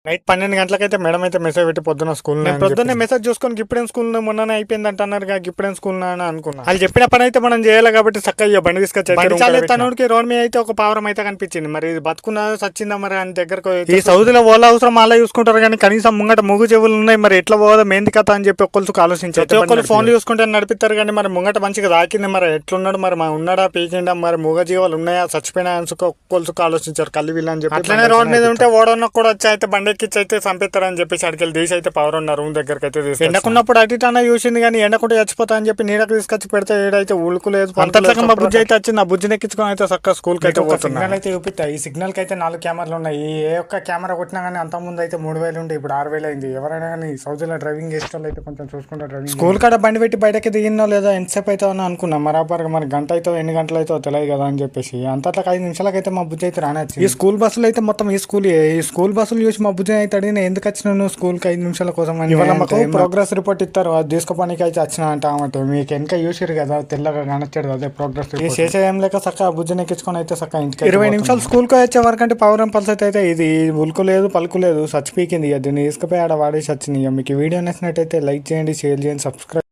Night 12 గంటలకైతే madam అయితే message పెట్టి పొద్దున్న స్కూల్ పొద్దున్నే మెసేజ్ చూసుకొని ఇప్పుడేం స్కూల్ మొన్ననే అయిపోయింది అంటున్నారు ఇప్పుడేం స్కూల్ అని అనుకున్నా. వాళ్ళు చెప్పిన పని అయితే మనం చేయాలి కాబట్టి చక్కగా బండి తీసుకొచ్చి తనకి రోడ్ మీద అయితే ఒక పావురం అయితే కనిపించింది. మరి ఇది బతుకున్నా సచ్చిందా మరి అని దగ్గరకు ఈ సౌదీలో ఓల అవసరం అలా చూసుకుంటారు కానీ కనీసం ముంగట మూగు చెవులు ఉన్నాయి. మరి ఎట్లా పోదా మేంది కథ అని చెప్పి ఒక్కరికి ఆలోచించారు. ఒక్కరు ఫోన్లు చూసుకుంటే నడిపిస్తారు కానీ మరి ముంగట మంచిగా తాకింది. మరి ఎట్లున్నాడు మరి ఉన్నాడా పీకిండా మరి మూగ జీవాలు ఉన్నాయా చచ్చిపోయినా ఒక్కరికి ఆలోచించారు కళ్ళు వీళ్ళు అని చెప్పి. అట్లనే రోడ్ మీద ఉంటే ఓడన్న కూడా వచ్చి అయితే బండి ఎక్కిచ్చి అయితే చంపేస్తారని చెప్పేసి అడిగి తీసి అయితే పవర్ ఉన్న రూమ్ దగ్గరికి అయితే ఎండకున్నప్పుడు అటు ఇటు చూసింది కానీ ఎండకుంటే చచ్చిపోతా అని చెప్పి నీడకు తీసుకొచ్చి పెడితే ఏడైతే ఉలుకులేదు. మా బుజ్జి అయితే వచ్చింది. ఆ బుజ్జిని ఎక్కించుకొని అయితే చక్కగా స్కూల్ కి అయితే సిగ్నల్ అయితే చూపిస్తాయి. ఈ సిగ్నల్ కి అయితే 4 కెమెరాలు ఉన్నాయి. ఏ ఒక్క కెమెరా కొట్టినా కానీ అంత ముందు అయితే 3000 ఉంటే ఇప్పుడు 6000 అయింది. ఎవరైనా కానీ సౌదీలో డ్రైవింగ్ చేసే వాళ్ళు అయితే కొంచెం చూసుకుంటారు. డ్రైవింగ్ స్కూల్ కాడ బండి పెట్టి బయటకి దిగినో లేదా ఎంతసేపు అయితే అని అనుకున్నాం. మరాపరగా మరి గంట అయితే ఎన్ని గంటలు అయితే తెలియదు కదా అని చెప్పేసి అంతట్లా 5 నిమిషాలకైతే మా బుజ్జి అయితే రానొచ్చింది. ఈ స్కూల్ బస్సులు అయితే మొత్తం ఈ స్కూల్ బస్సులు చూసి మా బుజ్జి అయితే అడిగిన ఎందుకు వచ్చినావు స్కూల్ కి 5 నిమిషాల కోసం అని. ఇవాళ మాకు ప్రోగ్రెస్ రిపోర్ట్ ఇస్తారు. అది తీసుకోపానికి అయితే వచ్చిన అంటే మీకు వెనక చూసారు కదా తెల్లగా కనొచ్చాడు అదే ప్రోగ్రెస్ రిపోర్ట్. చేసే ఏం లేక చక్క బుజ్జిని ఎక్కించుకొని అయితే చక్క ఇంటికి 20 నిమిషాలు స్కూల్ కి వచ్చే వరకు అంటే పవర్ పరిస్థితి అయితే ఇది ఉల్కు లేదు పలుకు లేదు చచ్చిపీకింది. దీన్ని తీసుకుపోయి ఆడ వాడేసి వచ్చినాయి. మీకు వీడియో నచ్చినట్టయితే లైక్ చేయండి, షేర్ చేయండి, సబ్స్క్రైబ్.